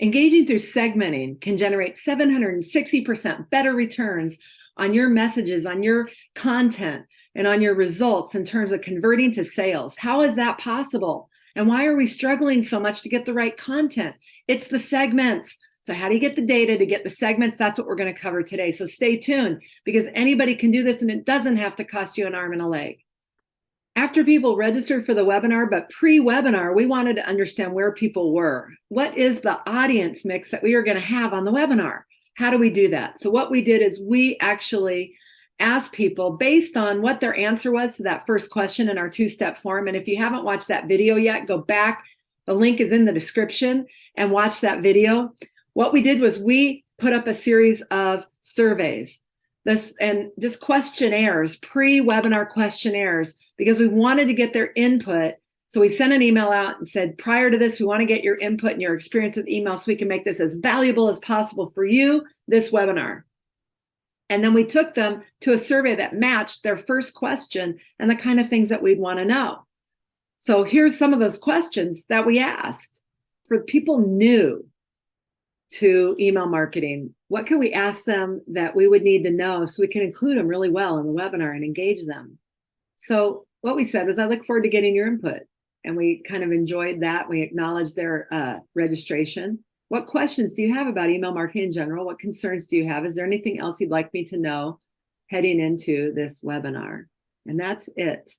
Engaging through segmenting can generate 760% better returns on your messages, on your content, and on your results in terms of converting to sales. How is that possible? And why are we struggling so much to get the right content? It's the segments. So how do you get the data to get the segments? That's what we're going to cover today. So stay tuned, because anybody can do this and it doesn't have to cost you an arm and a leg. After people registered for the webinar, but pre-webinar, we wanted to understand where people were. What is the audience mix that we are going to have on the webinar? How do we do that? So what we did is we actually asked people based on what their answer was to that first question in our two-step form. And if you haven't watched that video yet, go back. The link is in the description and watch that video. What we did was we put up a series of surveys. And just questionnaires, pre-webinar questionnaires, because we wanted to get their input. So we sent an email out and said, prior to this, we want to get your input and your experience with email so we can make this as valuable as possible for you, this webinar. And then we took them to a survey that matched their first question and the kind of things that we'd want to know. So here's some of those questions that we asked for people new to email marketing. What can we ask them that we would need to know so we can include them really well in the webinar and engage them? So what we said was, I look forward to getting your input. And we kind of enjoyed that. We acknowledged their registration. What questions do you have about email marketing in general? What concerns do you have? Is there anything else you'd like me to know heading into this webinar? And that's it.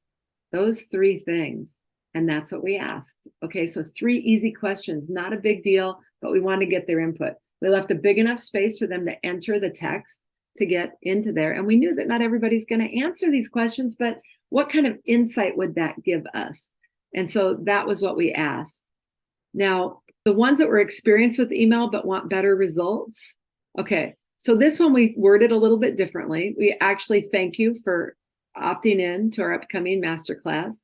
Those three things. And that's what we asked. Okay, so 3 easy questions, not a big deal, but we want to get their input. We left a big enough space for them to enter the text to get into there. And we knew that not everybody's going to answer these questions, but what kind of insight would that give us? And so that was what we asked. Now, the ones that were experienced with email but want better results. Okay, so this one we worded a little bit differently. We actually thank you for opting in to our upcoming masterclass.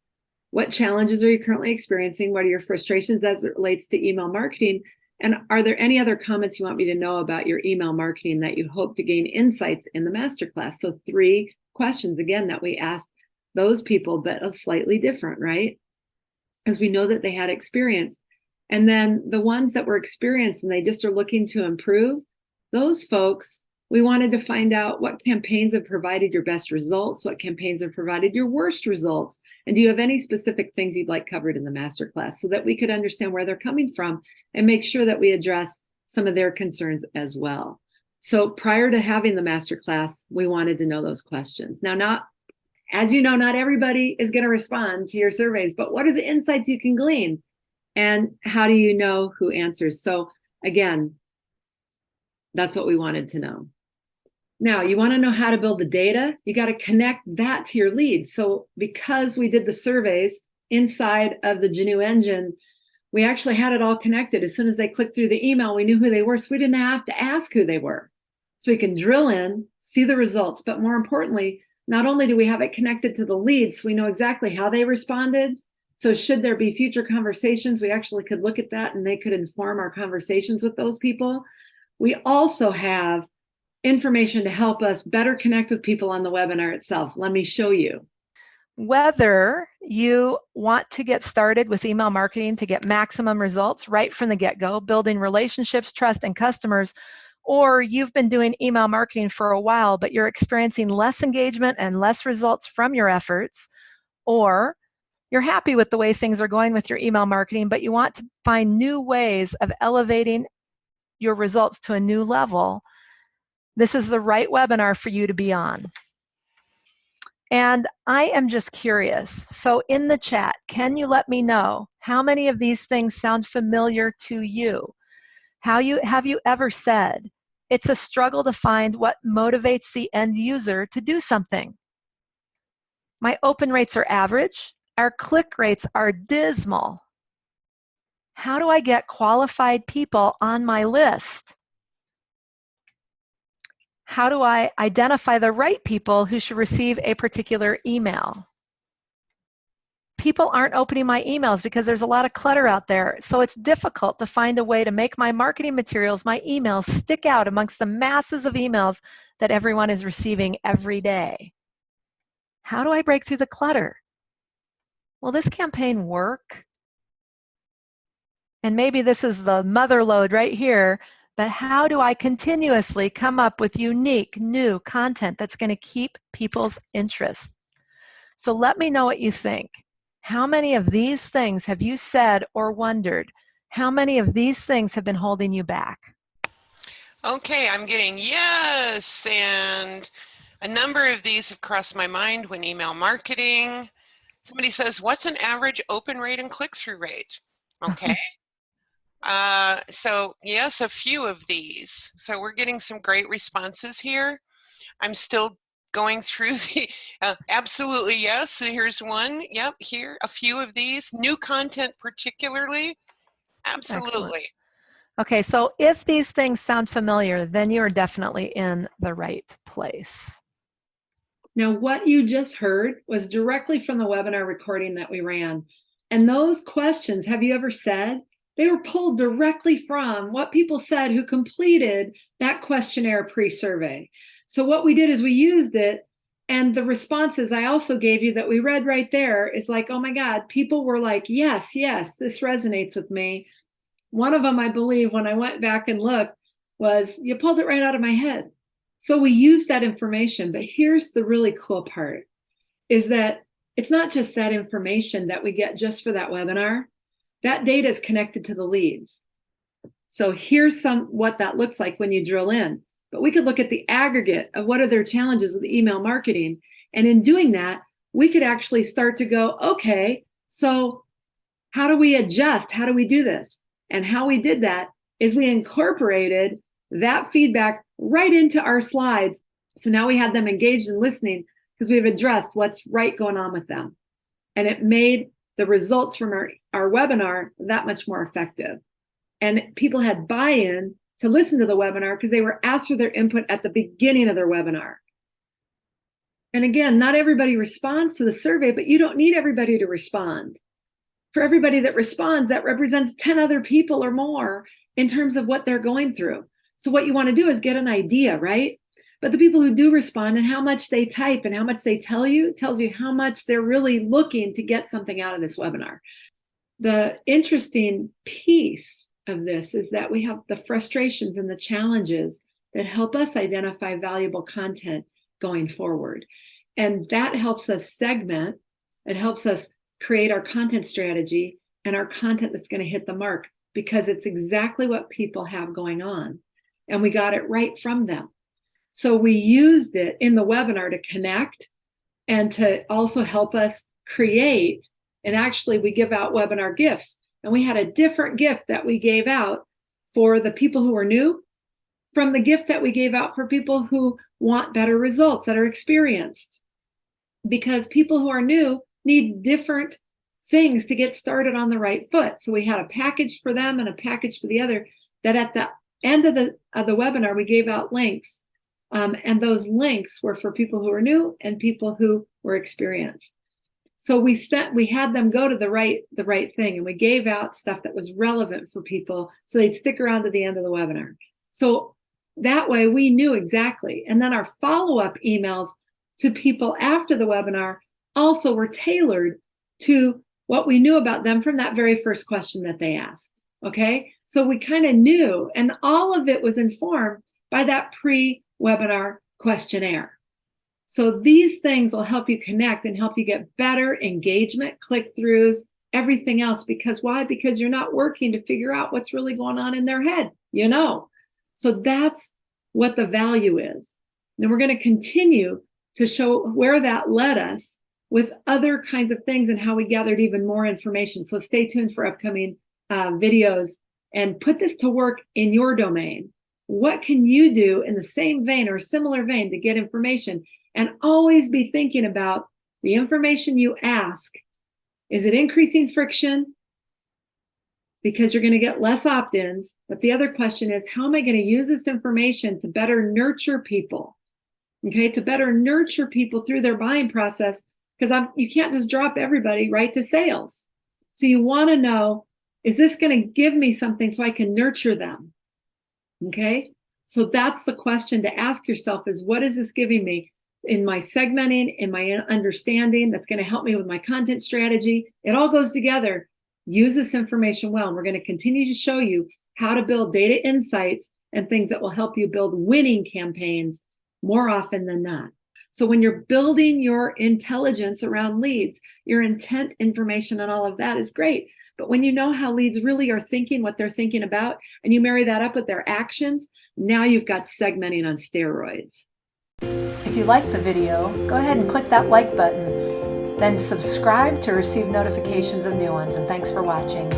What challenges are you currently experiencing? What are your frustrations as it relates to email marketing? And are there any other comments you want me to know about your email marketing that you hope to gain insights in the masterclass? So 3 questions, again, that we asked those people, but slightly different, right? Because we know that they had experience. And then the ones that were experienced and they just are looking to improve, those folks, we wanted to find out what campaigns have provided your best results, what campaigns have provided your worst results, and do you have any specific things you'd like covered in the masterclass so that we could understand where they're coming from and make sure that we address some of their concerns as well. So prior to having the masterclass, we wanted to know those questions. Now, as you know, not everybody is going to respond to your surveys, but what are the insights you can glean? And how do you know who answers? So again, that's what we wanted to know. Now, you want to know how to build the data? You got to connect that to your leads. So because we did the surveys inside of the Janoo engine, we actually had it all connected. As soon as they clicked through the email, we knew who they were, so we didn't have to ask who they were. So we can drill in, see the results, but more importantly, not only do we have it connected to the leads, so we know exactly how they responded. So should there be future conversations, we actually could look at that and they could inform our conversations with those people. We also have information to help us better connect with people on the webinar itself. Let me show you. Whether you want to get started with email marketing to get maximum results right from the get-go, building relationships, trust, and customers, or you've been doing email marketing for a while, but you're experiencing less engagement and less results from your efforts, or you're happy with the way things are going with your email marketing, but you want to find new ways of elevating your results to a new level, this is the right webinar for you to be on. And I am just curious. So in the chat, can you let me know how many of these things sound familiar to you? Have you ever said, it's a struggle to find what motivates the end user to do something? My open rates are average. Our click rates are dismal. How do I get qualified people on my list? How do I identify the right people who should receive a particular email? People aren't opening my emails because there's a lot of clutter out there. So it's difficult to find a way to make my marketing materials, my emails, stick out amongst the masses of emails that everyone is receiving every day. How do I break through the clutter? Will this campaign work? And maybe this is the mother lode right here, but how do I continuously come up with unique new content that's going to keep people's interest? So let me know what you think. How many of these things have you said or wondered? How many of these things have been holding you back? Okay, I'm getting yes, and a number of these have crossed my mind when email marketing. Somebody says, what's an average open rate and click-through rate? Okay. So yes, a few of these. So we're getting some great responses here. I'm still going through the, absolutely yes, so here's one. Yep, here, a few of these. New content particularly, absolutely. Excellent. Okay, so if these things sound familiar, then you're definitely in the right place. Now, what you just heard was directly from the webinar recording that we ran. And those questions, have you ever said? They were pulled directly from what people said who completed that questionnaire pre-survey. So what we did is we used it, and the responses I also gave you that we read right there is like, oh my God, people were like, yes, yes, this resonates with me. One of them, I believe, when I went back and looked, was you pulled it right out of my head. So we use that information, but here's the really cool part is that it's not just that information that we get just for that webinar. That data is connected to the leads. So here's what that looks like when you drill in. But we could look at the aggregate of what are their challenges with email marketing. And in doing that, we could actually start to go, okay, so how do we adjust? How do we do this? And how we did that is we incorporated that feedback right into our slides. So now we have them engaged and listening because we've addressed what's right going on with them. And it made the results from our webinar that much more effective. And people had buy-in to listen to the webinar because they were asked for their input at the beginning of their webinar. And again, not everybody responds to the survey, but you don't need everybody to respond. For everybody that responds, that represents 10 other people or more in terms of what they're going through. So what you want to do is get an idea, right? But the people who do respond and how much they type and how much they tell you tells you how much they're really looking to get something out of this webinar. The interesting piece of this is that we have the frustrations and the challenges that help us identify valuable content going forward. And that helps us segment. It helps us create our content strategy and our content that's going to hit the mark because it's exactly what people have going on. And we got it right from them. So we used it in the webinar to connect and to also help us create. And actually, we give out webinar gifts. And we had a different gift that we gave out for the people who are new from the gift that we gave out for people who want better results, that are experienced. Because people who are new need different things to get started on the right foot. So we had a package for them and a package for the other that at the end of the webinar, we gave out links. And those links were for people who are new and people who were experienced. So we had them go to the right thing, and we gave out stuff that was relevant for people so they'd stick around to the end of the webinar. So that way we knew exactly. And then our follow-up emails to people after the webinar also were tailored to what we knew about them from that very first question that they asked. Okay, so we kind of knew, and all of it was informed by that pre-webinar questionnaire. So these things will help you connect and help you get better engagement, click-throughs, everything else. Because why? Because you're not working to figure out what's really going on in their head, you know. So that's what the value is. And we're going to continue to show where that led us with other kinds of things and how we gathered even more information. So stay tuned for upcoming videos and put this to work in your domain. What can you do in the same vein or similar vein to get information? And always be thinking about the information you ask. Is it increasing friction? Because you're going to get less opt-ins. But the other question is, how am I going to use this information to better nurture people? Okay, to better nurture people through their buying process, because you can't just drop everybody right to sales. So you want to know, is this going to give me something so I can nurture them? Okay, so that's the question to ask yourself is, what is this giving me in my segmenting, in my understanding that's going to help me with my content strategy? It all goes together. Use this information well. And we're going to continue to show you how to build data insights and things that will help you build winning campaigns more often than not. So when you're building your intelligence around leads, your intent information and all of that is great. But when you know how leads really are thinking, what they're thinking about, and you marry that up with their actions, now you've got segmenting on steroids. If you liked the video, go ahead and click that like button. Then subscribe to receive notifications of new ones. And thanks for watching.